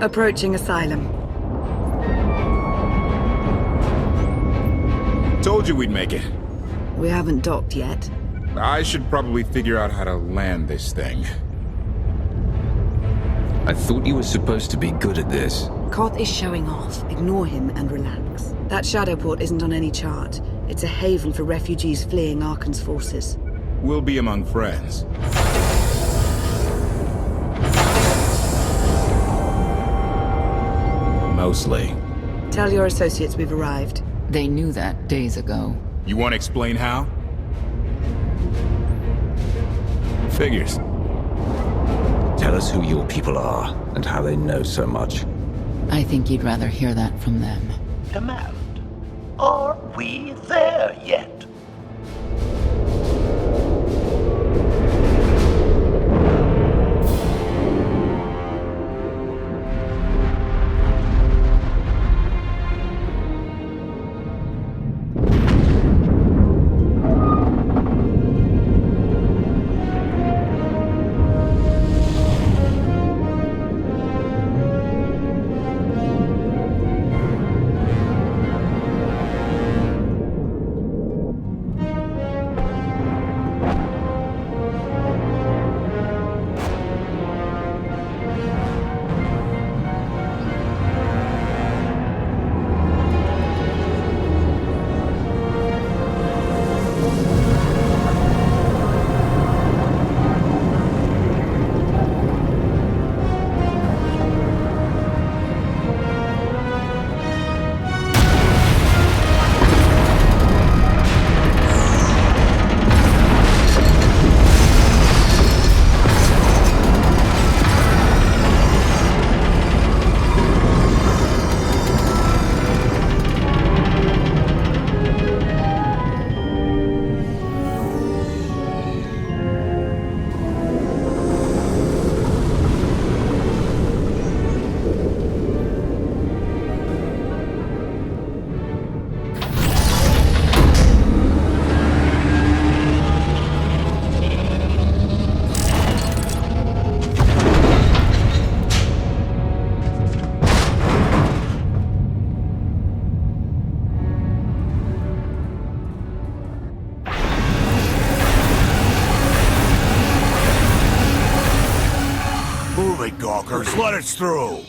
Approaching Asylum. Told you we'd make it. We haven't docked yet. I should probably figure out how to land this thing. I thought you were supposed to be good at this. Koth is showing off. Ignore him and relax. That shadow port isn't on any chart. It's a haven for refugees fleeing Arkan's forces. We'll be among friends. Mostly. Tell your associates we've arrived. They knew that days ago. You want to explain how? Figures. Tell us who your people are, and how they know so much. I think you'd rather hear that from them. Command. Are we there yet? Gawkers, let us through!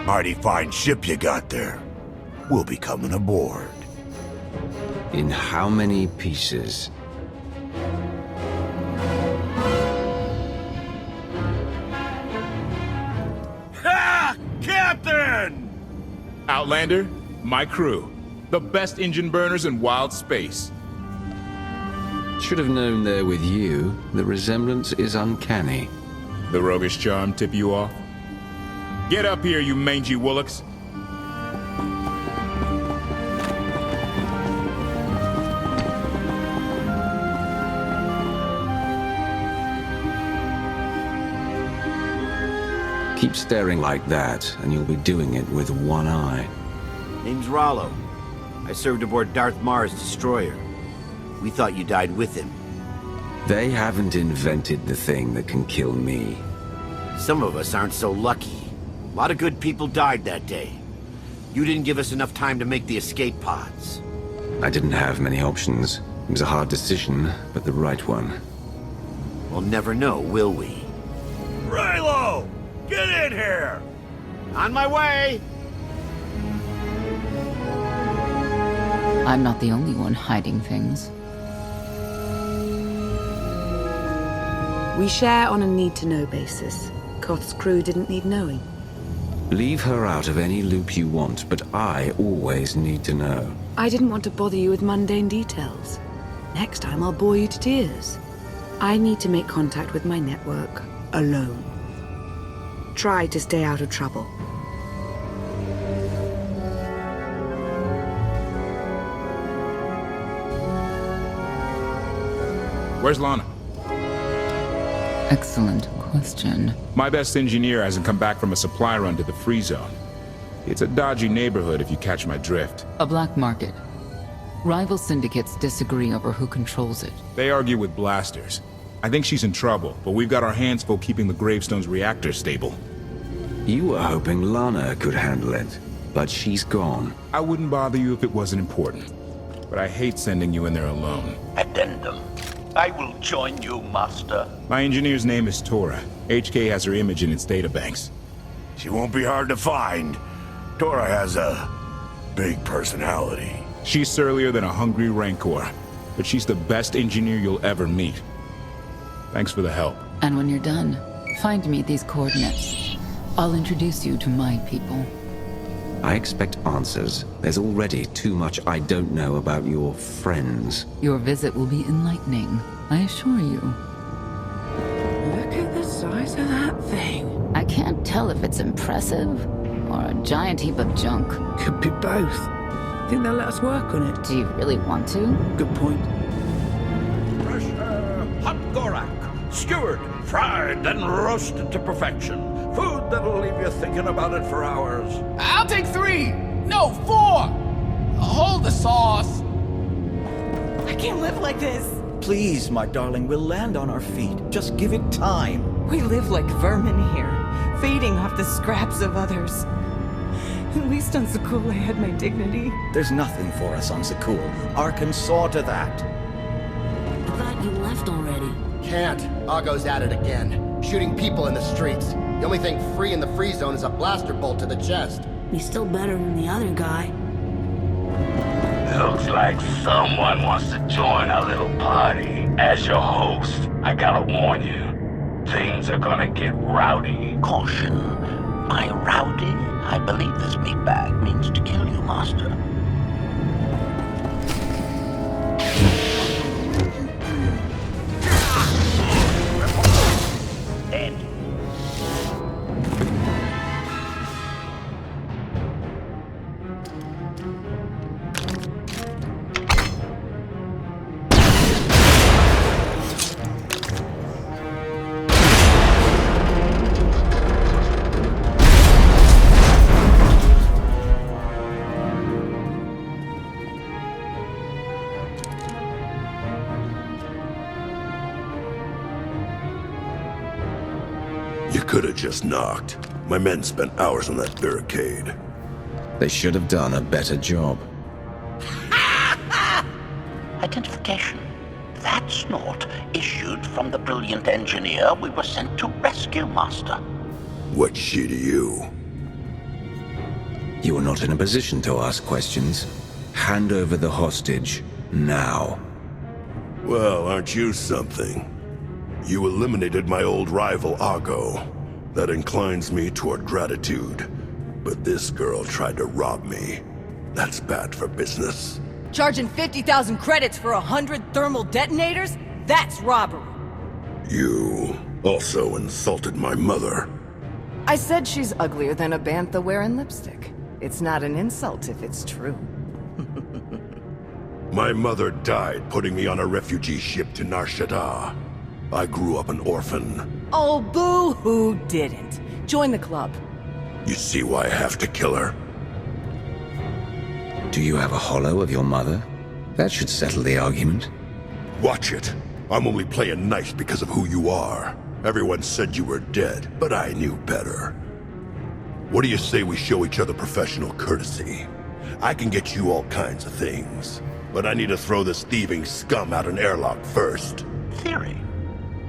Mighty fine ship you got there. We'll be coming aboard. In how many pieces? Ha! Captain! Outlander, my crew. The best engine burners in wild space. Should have known there with you. The resemblance is uncanny. The roguish charm tip you off? Get up here, you mangy woolocks. Keep staring like that, and you'll be doing it with one eye. Name's Rollo. I served aboard Darth Marr's destroyer. We thought you died with him. They haven't invented the thing that can kill me. Some of us aren't so lucky. A lot of good people died that day. You didn't give us enough time to make the escape pods. I didn't have many options. It was a hard decision, but the right one. We'll never know, will we? Raylo! Get in here! On my way! I'm not the only one hiding things. We share on a need-to-know basis. Koth's crew didn't need knowing. Leave her out of any loop you want, but I always need to know. I didn't want to bother you with mundane details. Next time I'll bore you to tears. I need to make contact with my network, alone. Try to stay out of trouble. Where's Lana? Excellent question. My best engineer hasn't come back from a supply run to the free zone. It's a dodgy neighborhood if you catch my drift. A black market. Rival syndicates disagree over who controls it. They argue with blasters. I think she's in trouble, but we've got our hands full keeping the Gravestone's reactor stable. You were hoping Lana could handle it, but she's gone. I wouldn't bother you if it wasn't important, but I hate sending you in there alone. Addendum. I will join you, Master. My engineer's name is Tora. HK has her image in its databanks. She won't be hard to find. Tora has a big personality. She's surlier than a hungry rancor, but she's the best engineer you'll ever meet. Thanks for the help. And when you're done, find me at these coordinates. I'll introduce you to my people. I expect answers. There's already too much I don't know about your friends. Your visit will be enlightening, I assure you. Look at the size of that thing. I can't tell if it's impressive or a giant heap of junk. Could be both. Think they'll let us work on it? Do you really want to? Good point. Fresh hot gorak, skewered, fried, and roasted to perfection. Food that'll leave you thinking about it for hours. I'll take 3! No, 4! Hold the sauce! I can't live like this. Please, my darling, we'll land on our feet. Just give it time. We live like vermin here, feeding off the scraps of others. At least on Sakul I had my dignity. There's nothing for us on Sakul. Arkan saw to that. I thought you left already. Can't. Argo's at it again. Shooting people in the streets. The only thing free in the free zone is a blaster bolt to the chest. He's still better than the other guy. Looks like someone wants to join our little party. As your host, I gotta warn you, things are gonna get rowdy. Caution. By rowdy, I believe this meatbag means to kill you, Master. Dead. You could have just knocked. My men spent hours on that barricade. They should have done a better job. Identification. That's not issued from the brilliant engineer we were sent to rescue, Master. What's she to you? You are not in a position to ask questions. Hand over the hostage, now. Well, aren't you something? You eliminated my old rival, Argo. That inclines me toward gratitude. But this girl tried to rob me. That's bad for business. Charging 50,000 credits for 100 thermal detonators? That's robbery. You also insulted my mother. I said she's uglier than a bantha wearing lipstick. It's not an insult if it's true. My mother died putting me on a refugee ship to Nar Shaddaa. I grew up an orphan. Oh, boo-hoo didn't. Join the club. You see why I have to kill her? Do you have a hollow of your mother? That should settle the argument. Watch it. I'm only playing nice because of who you are. Everyone said you were dead, but I knew better. What do you say we show each other professional courtesy? I can get you all kinds of things, but I need to throw this thieving scum out an airlock first. Theory.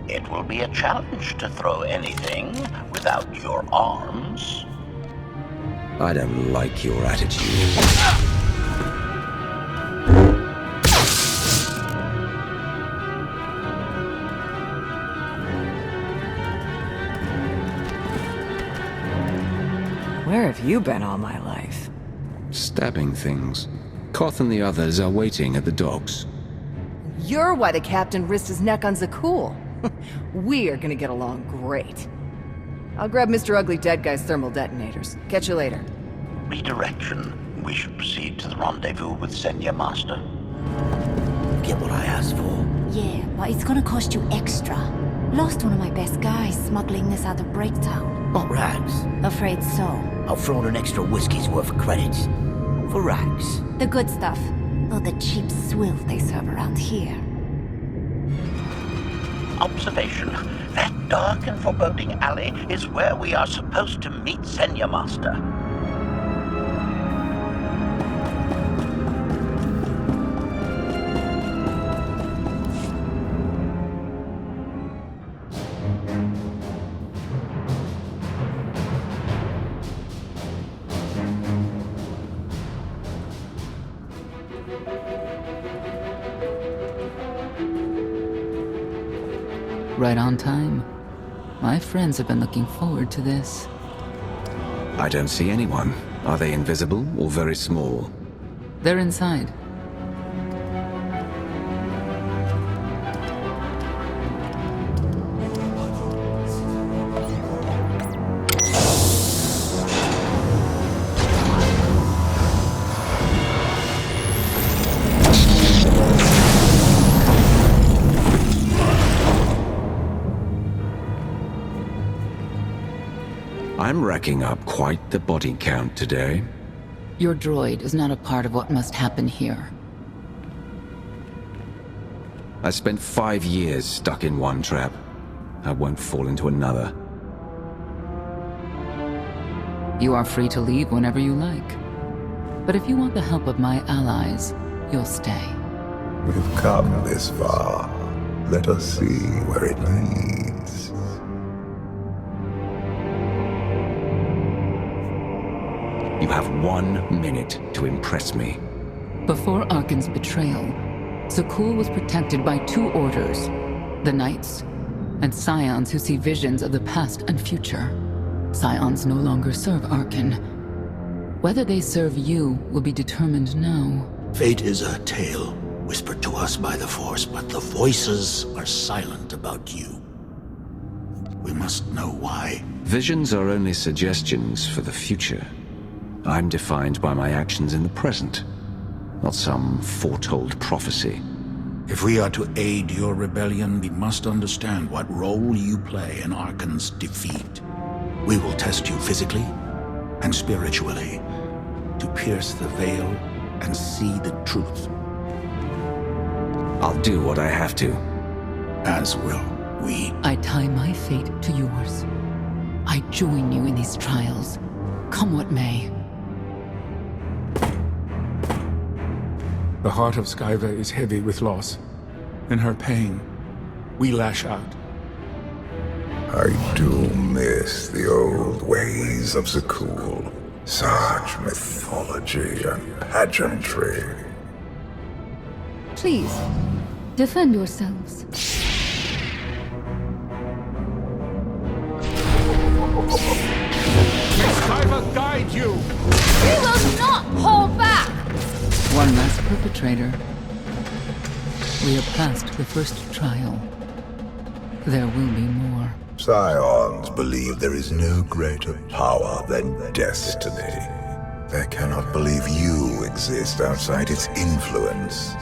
It will be a challenge to throw anything without your arms. I don't like your attitude. Where have you been all my life? Stabbing things. Koth and the others are waiting at the docks. You're why the captain risked his neck on Zakul. We are gonna get along great. I'll grab Mr. Ugly Dead Guy's thermal detonators. Catch you later. Redirection. We should proceed to the rendezvous with Senya, Master. Get what I asked for. Yeah, but it's gonna cost you extra. Lost one of my best guys smuggling this out of Breaktown. What rags? Afraid so. I'll throw in an extra whiskey's worth of credits. For rags. The good stuff. Not the cheap swill they serve around here. observation. That dark and foreboding alley is where we are supposed to meet Senya Master. Right on time. My friends have been looking forward to this. I don't see anyone. Are they invisible or very small? They're inside. I'm racking up quite the body count today. Your droid is not a part of what must happen here. I spent 5 years stuck in one trap. I won't fall into another. You are free to leave whenever you like. But if you want the help of my allies, you'll stay. We've come this far. Let us see where it leads. You have 1 minute to impress me. Before Arkan's betrayal, Zakul was protected by 2 orders. The Knights, and Scions who see visions of the past and future. Scions no longer serve Arkan. Whether they serve you will be determined now. Fate is a tale whispered to us by the Force, but the voices are silent about you. We must know why. Visions are only suggestions for the future. I'm defined by my actions in the present, not some foretold prophecy. If we are to aid your rebellion, we must understand what role you play in Arkan's defeat. We will test you physically and spiritually to pierce the veil and see the truth. I'll do what I have to. As will we. I tie my fate to yours. I join you in these trials, come what may. The heart of Skyva is heavy with loss. In her pain, we lash out. I do miss the old ways of Zakul. Such mythology and pageantry. Please, defend yourselves. Skyva guide you! We will not hold back! One less perpetrator. We have passed the first trial. There will be more. Scions believe there is no greater power than destiny. They cannot believe you exist outside its influence.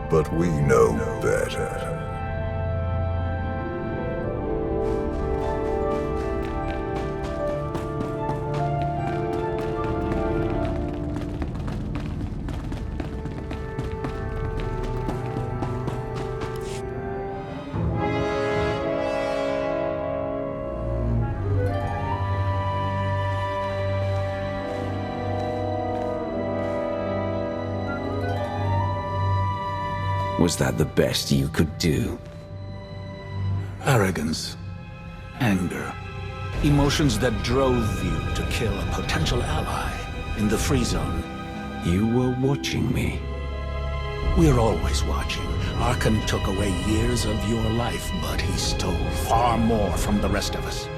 But we know better. Was that the best you could do? Arrogance, anger, emotions that drove you to kill a potential ally in the free zone. You were watching me. We're always watching. Arkan took away years of your life, but he stole far more from the rest of us.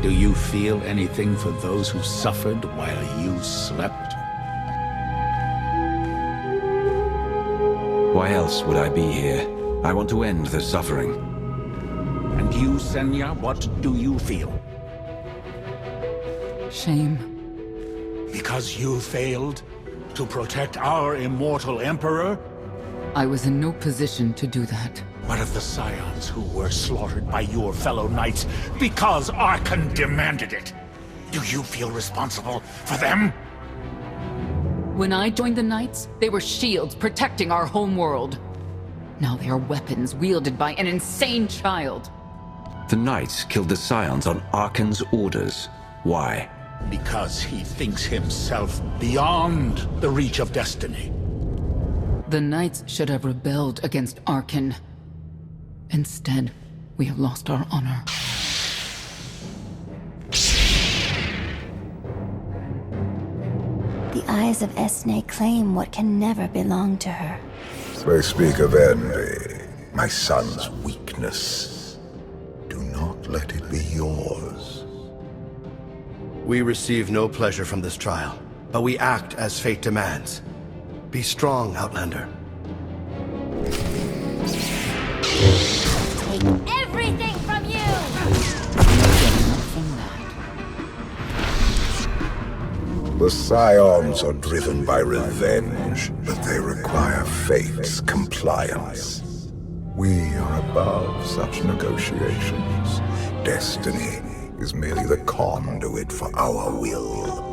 Do you feel anything for those who suffered while you slept? Why else would I be here? I want to end the suffering. And you, Senya, what do you feel? Shame. Because you failed to protect our immortal Emperor? I was in no position to do that. What of the Scions who were slaughtered by your fellow knights because Arkan demanded it? Do you feel responsible for them? When I joined the Knights, they were shields protecting our home world. Now they are weapons wielded by an insane child. The Knights killed the Scions on Arkan's orders. Why? Because he thinks himself beyond the reach of destiny. The Knights should have rebelled against Arkan. Instead, we have lost our honor. The eyes of Esne claim what can never belong to her. They speak of envy, my son's weakness. Do not let it be yours. We receive no pleasure from this trial, but we act as fate demands. Be strong, Outlander. Take everything from you! The Scions are driven by revenge, but they require fate's compliance. We are above such negotiations. Destiny is merely the conduit for our will.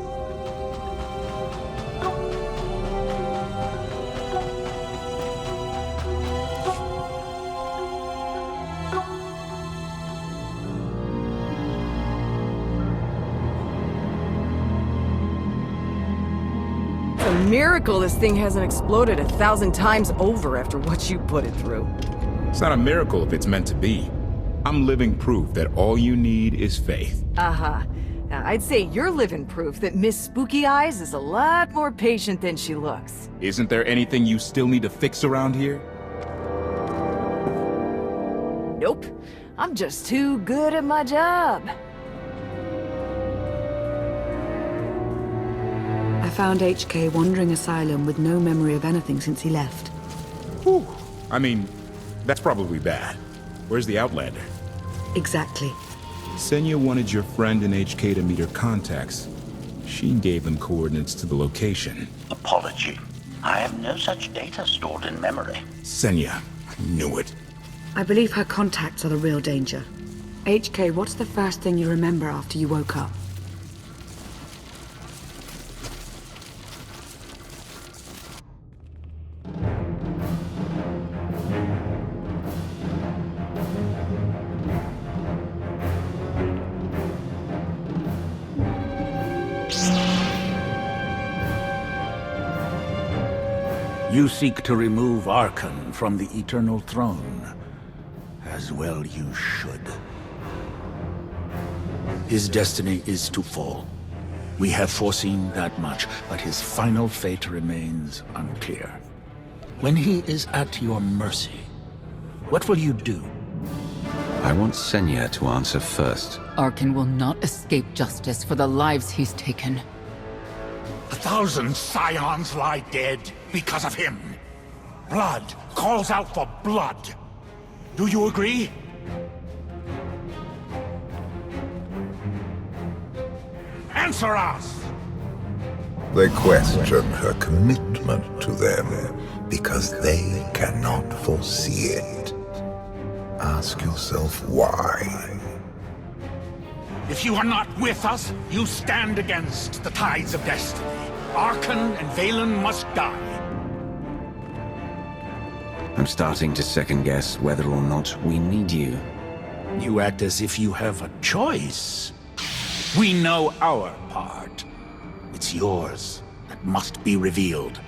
Miracle this thing hasn't exploded 1,000 times over after what you put it through. It's not a miracle if it's meant to be. I'm living proof that all you need is faith. Uh-huh. Now, I'd say you're living proof that Miss Spooky Eyes is a lot more patient than she looks. Isn't there anything you still need to fix around here? Nope. I'm just too good at my job. I found HK wandering Asylum with no memory of anything since he left. Whew. I mean, that's probably bad. Where's the Outlander? Exactly. Senya wanted your friend in HK to meet her contacts. She gave them coordinates to the location. Apology. I have no such data stored in memory. Senya, I knew it. I believe her contacts are the real danger. HK, what's the first thing you remember after you woke up? You seek to remove Arkan from the Eternal Throne. As well you should. His destiny is to fall. We have foreseen that much, but his final fate remains unclear. When he is at your mercy, what will you do? I want Senya to answer first. Arkan will not escape justice for the lives he's taken. 1,000 Scions lie dead because of him. Blood calls out for blood. Do you agree? Answer us! They question her commitment to them because they cannot foresee it. Ask yourself why. If you are not with us, you stand against the tides of destiny. Arkan and Valen must die. I'm starting to second-guess whether or not we need you. You act as if you have a choice. We know our part. It's yours that must be revealed.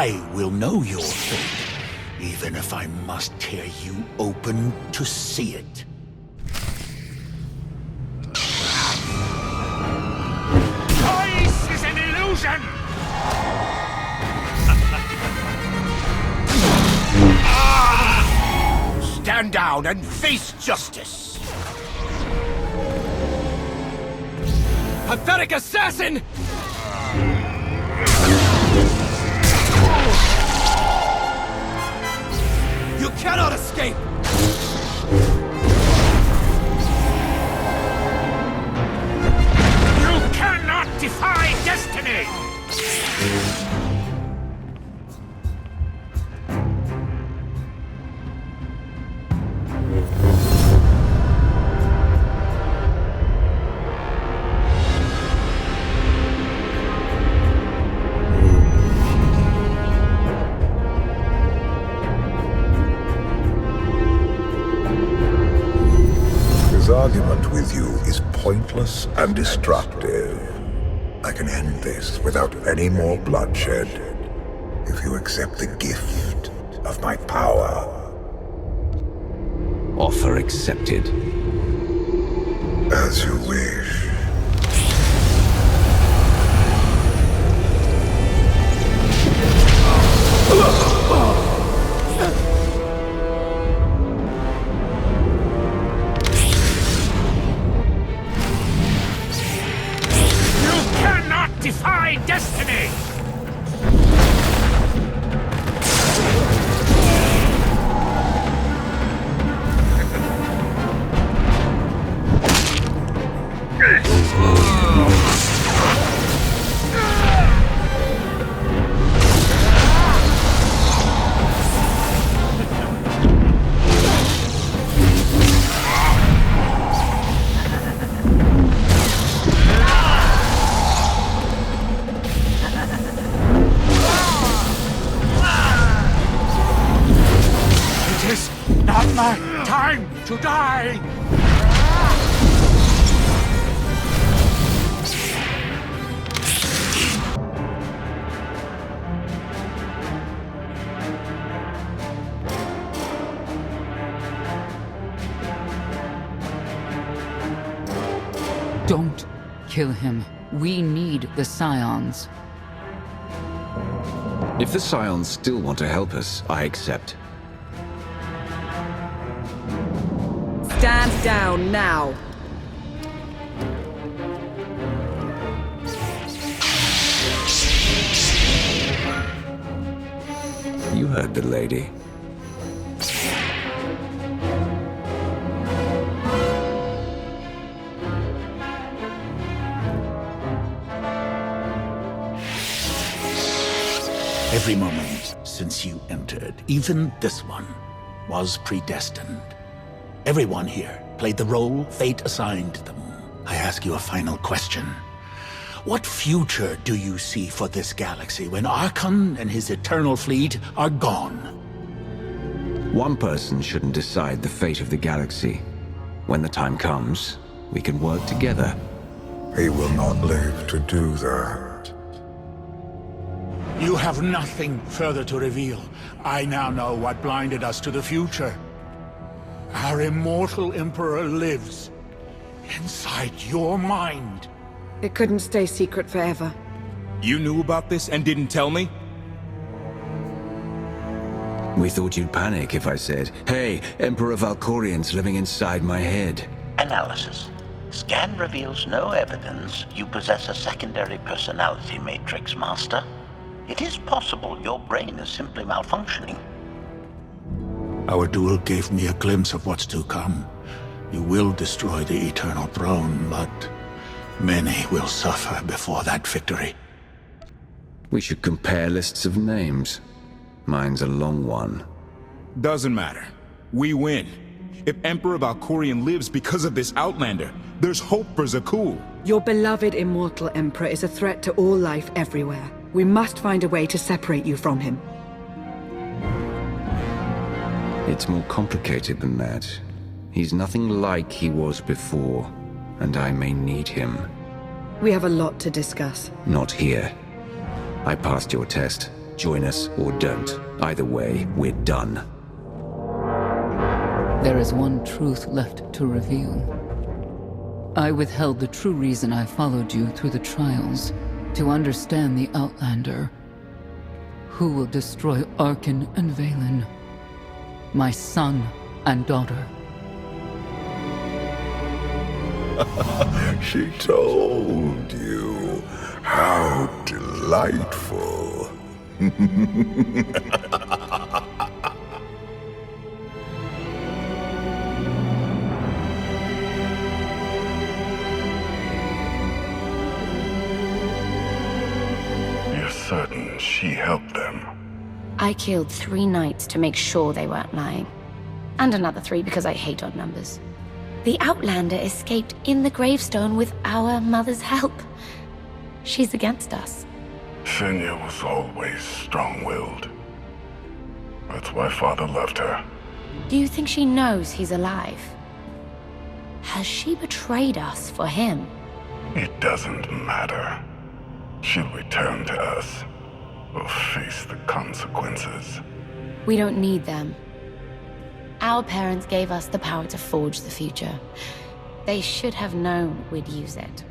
I will know your fate, even if I must tear you open to see it. Choice is an illusion! Stand down and face justice! Pathetic assassin! You cannot escape! You cannot defy destiny! with you is pointless and destructive. I can end this without any more bloodshed, if you accept the gift of my power. Offer accepted. As you wish. Defy destiny! Time to die! Don't kill him. We need the Scions. If the Scions still want to help us, I accept. Stand down now. You heard the lady. Every moment since you entered, even this one, was predestined. Everyone here played the role fate assigned them. I ask you a final question. What future do you see for this galaxy when Archon and his eternal fleet are gone? One person shouldn't decide the fate of the galaxy. When the time comes, we can work together. He will not live to do that. You have nothing further to reveal. I now know what blinded us to the future. Our immortal Emperor lives inside your mind. It couldn't stay secret forever. You knew about this and didn't tell me? We thought you'd panic if I said, "Hey, Emperor Valkorian's living inside my head." Analysis. Scan reveals no evidence you possess a secondary personality matrix, Master. It is possible your brain is simply malfunctioning. Our duel gave me a glimpse of what's to come. You will destroy the Eternal Throne, but many will suffer before that victory. We should compare lists of names. Mine's a long one. Doesn't matter. We win. If Emperor Valkorian lives because of this Outlander, there's hope for Zakul. Your beloved immortal Emperor is a threat to all life everywhere. We must find a way to separate you from him. It's more complicated than that. He's nothing like he was before, and I may need him. We have a lot to discuss. Not here. I passed your test. Join us or don't. Either way, we're done. There is one truth left to reveal. I withheld the true reason I followed you through the trials, to understand the Outlander. Who will destroy Archon and Valen? My son and daughter. She told you. How delightful. You're certain she helped them? I killed 3 knights to make sure they weren't lying. And another 3 because I hate odd numbers. The Outlander escaped in the gravestone with our mother's help. She's against us. Senya was always strong-willed. That's why Father left her. Do you think she knows he's alive? Has she betrayed us for him? It doesn't matter. She'll return to us, or face the consequences. We don't need them. Our parents gave us the power to forge the future. They should have known we'd use it.